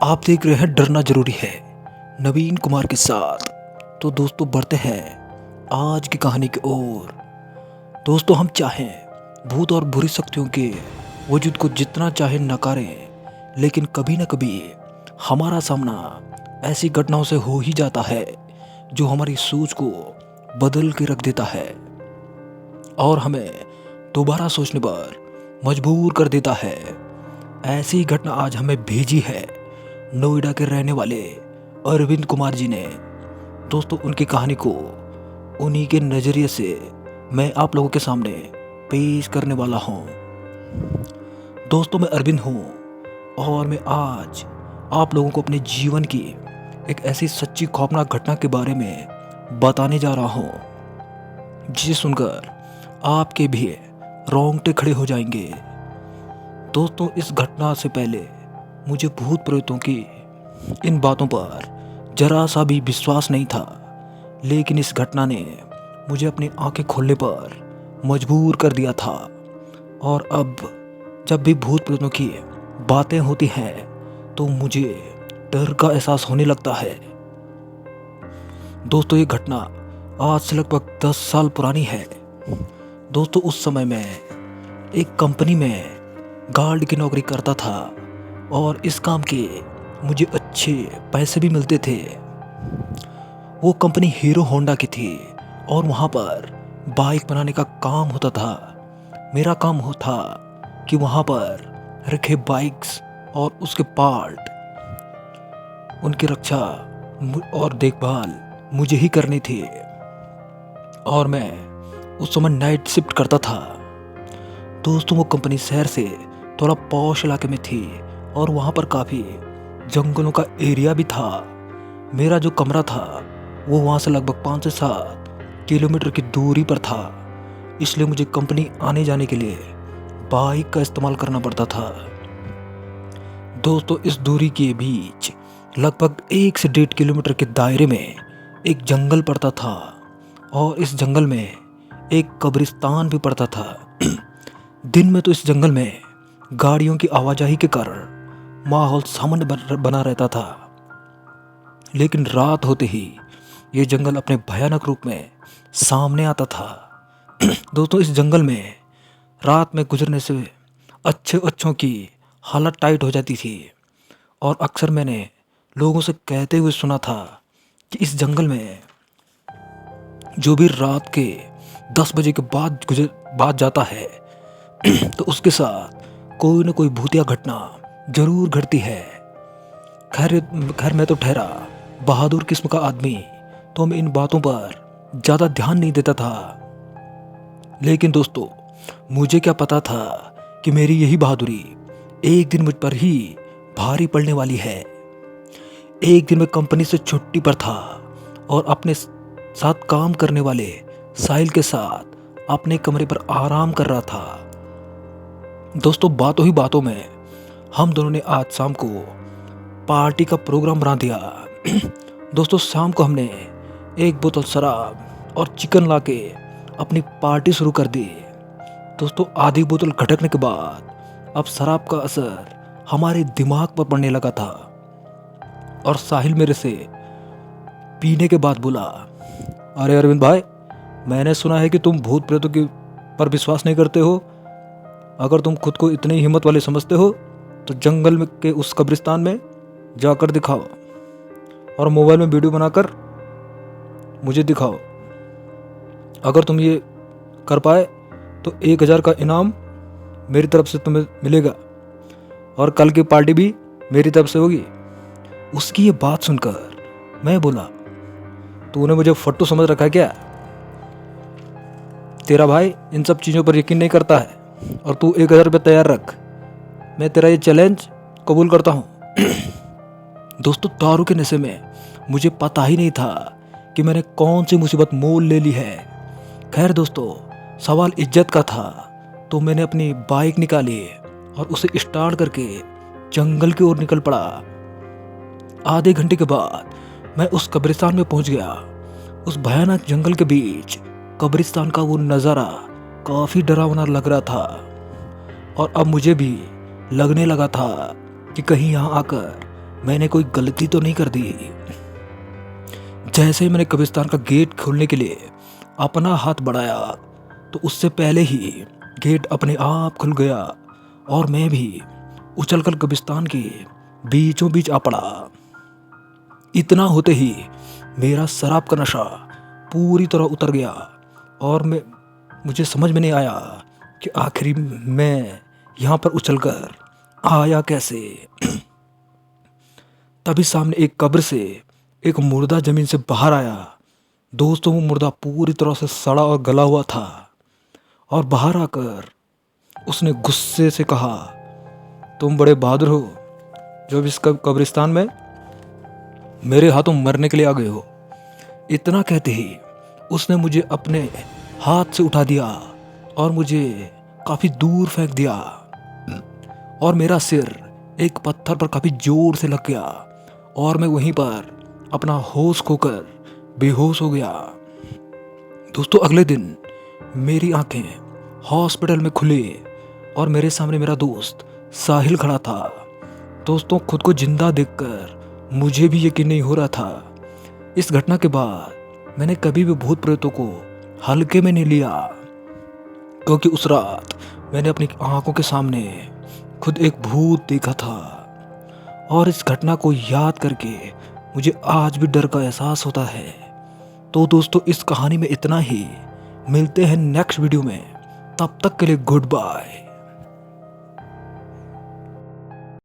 आप देख रहे हैं डरना जरूरी है नवीन कुमार के साथ। तो दोस्तों बढ़ते हैं आज की कहानी की ओर। दोस्तों हम चाहें भूत और बुरी शक्तियों के वजूद को जितना चाहे नकारें, लेकिन कभी न कभी हमारा सामना ऐसी घटनाओं से हो ही जाता है जो हमारी सोच को बदल के रख देता है और हमें दोबारा सोचने पर मजबूर कर देता है। ऐसी ही घटना आज हमें भेजी है नोएडा के रहने वाले अरविंद कुमार जी ने। दोस्तों उनकी कहानी को उन्हीं के नज़रिए से मैं आप लोगों के सामने पेश करने वाला हूँ। दोस्तों मैं अरविंद हूँ और मैं आज आप लोगों को अपने जीवन की एक ऐसी सच्ची खौफनाक घटना के बारे में बताने जा रहा हूँ जिसे सुनकर आपके भी रोंगटे खड़े हो जाएंगे। दोस्तों इस घटना से पहले मुझे भूत प्रेतों की इन बातों पर जरा सा भी विश्वास नहीं था, लेकिन इस घटना ने मुझे अपनी आंखें खोलने पर मजबूर कर दिया था। और अब जब भी भूत प्रेतों की बातें होती हैं तो मुझे डर का एहसास होने लगता है। दोस्तों ये घटना आज से लगभग 10 साल पुरानी है। दोस्तों उस समय मैं एक कंपनी में गार्ड की नौकरी करता था और इस काम के मुझे अच्छे पैसे भी मिलते थे। वो कंपनी हीरो होंडा की थी और वहाँ पर बाइक बनाने का काम होता था। मेरा काम था कि वहाँ पर रखे बाइक्स और उसके पार्ट, उनकी रक्षा और देखभाल मुझे ही करनी थी। और मैं उस समय नाइट शिफ्ट करता था। दोस्तों वो कंपनी शहर से थोड़ा पॉश इलाके में थी और वहाँ पर काफ़ी जंगलों का एरिया भी था। मेरा जो कमरा था वो वहाँ से लगभग 5 से 7 किलोमीटर की दूरी पर था, इसलिए मुझे कंपनी आने जाने के लिए बाइक का इस्तेमाल करना पड़ता था। दोस्तों इस दूरी के बीच लगभग 1 से 1.5 किलोमीटर के दायरे में एक जंगल पड़ता था और इस जंगल में एक कब्रिस्तान भी पड़ता था। दिन में तो इस जंगल में गाड़ियों की आवाजाही के कारण माहौल सामान्य बना रहता था, लेकिन रात होते ही ये जंगल अपने भयानक रूप में सामने आता था। दोस्तों इस जंगल में रात में गुजरने से अच्छों की हालत टाइट हो जाती थी और अक्सर मैंने लोगों से कहते हुए सुना था कि इस जंगल में जो भी रात के 10 बजे के बाद जाता है तो उसके साथ कोई न कोई भूतिया घटना जरूर घटती है। खैर मैं तो ठहरा बहादुर किस्म का आदमी, तो मैं इन बातों पर ज़्यादा ध्यान नहीं देता था। लेकिन दोस्तों मुझे क्या पता था कि मेरी यही बहादुरी एक दिन मुझ पर ही भारी पड़ने वाली है। एक दिन मैं कंपनी से छुट्टी पर था और अपने साथ काम करने वाले साहिल के साथ अपने कमरे पर आराम कर रहा था। दोस्तों बातों ही बातों में हम दोनों ने आज शाम को पार्टी का प्रोग्राम बना दिया। दोस्तों शाम को हमने 1 बोतल शराब और चिकन लाके अपनी पार्टी शुरू कर दी। दोस्तों आधी बोतल घटकने के बाद अब शराब का असर हमारे दिमाग पर पड़ने लगा था और साहिल मेरे से पीने के बाद बोला, अरे अरविंद भाई, मैंने सुना है कि तुम भूत प्रेतों के पर विश्वास नहीं करते हो। अगर तुम खुद को इतनी हिम्मत वाले समझते हो तो जंगल में के उस कब्रिस्तान में जाकर दिखाओ और मोबाइल में वीडियो बनाकर मुझे दिखाओ। अगर तुम ये कर पाए तो 1000 का इनाम मेरी तरफ से तुम्हें मिलेगा और कल की पार्टी भी मेरी तरफ से होगी। उसकी ये बात सुनकर मैं बोला, तूने मुझे फट्टू समझ रखा है क्या? तेरा भाई इन सब चीज़ों पर यकीन नहीं करता है और तू 1000 रुपये तैयार रख, मैं तेरा ये चैलेंज कबूल करता हूँ। दोस्तों दारू के नशे में मुझे पता ही नहीं था कि मैंने कौन सी मुसीबत मोल ले ली है। खैर दोस्तों सवाल इज्जत का था, तो मैंने अपनी बाइक निकाली और उसे स्टार्ट करके जंगल की ओर निकल पड़ा। आधे घंटे के बाद मैं उस कब्रिस्तान में पहुंच गया। उस भयानक जंगल के बीच कब्रिस्तान का वो नज़ारा काफ़ी डरावना लग रहा था और अब मुझे भी लगने लगा था कि कहीं यहाँ आकर मैंने कोई गलती तो नहीं कर दी। जैसे ही मैंने कब्रिस्तान का गेट खोलने के लिए अपना हाथ बढ़ाया तो उससे पहले ही गेट अपने आप खुल गया और मैं भी उछलकर कब्रिस्तान के बीचों बीच आ पड़ा। इतना होते ही मेरा शराब का नशा पूरी तरह उतर गया और मुझे समझ में नहीं आया कि आखिर मैं यहाँ पर उछलकर आया कैसे। तभी सामने एक कब्र से एक मुर्दा जमीन से बाहर आया। दोस्तों, वो मुर्दा पूरी तरह से सड़ा और गला हुआ था और बाहर आकर उसने गुस्से से कहा, तुम बड़े बहादुर हो जो इस कब्रिस्तान में मेरे हाथों मरने के लिए आ गए हो। इतना कहते ही उसने मुझे अपने हाथ से उठा दिया और मुझे काफ़ी दूर फेंक दिया और मेरा सिर एक पत्थर पर काफ़ी जोर से लग गया और मैं वहीं पर अपना होश खोकर बेहोश हो गया। दोस्तों, अगले दिन मेरी आंखें हॉस्पिटल में खुली और मेरे सामने मेरा दोस्त साहिल खड़ा था। दोस्तों, खुद को जिंदा देखकर मुझे भी यकीन नहीं हो रहा था। इस घटना के बाद मैंने कभी भी भूत प्रेतों को हल्के में नहीं लिया, क्योंकि उस रात मैंने अपनी आंखों के सामने खुद एक भूत देखा था और इस घटना को याद करके मुझे आज भी डर का एहसास होता है। तो दोस्तों, इस कहानी में इतना ही। मिलते हैं नेक्स्ट वीडियो में, तब तक के लिए गुड बाय।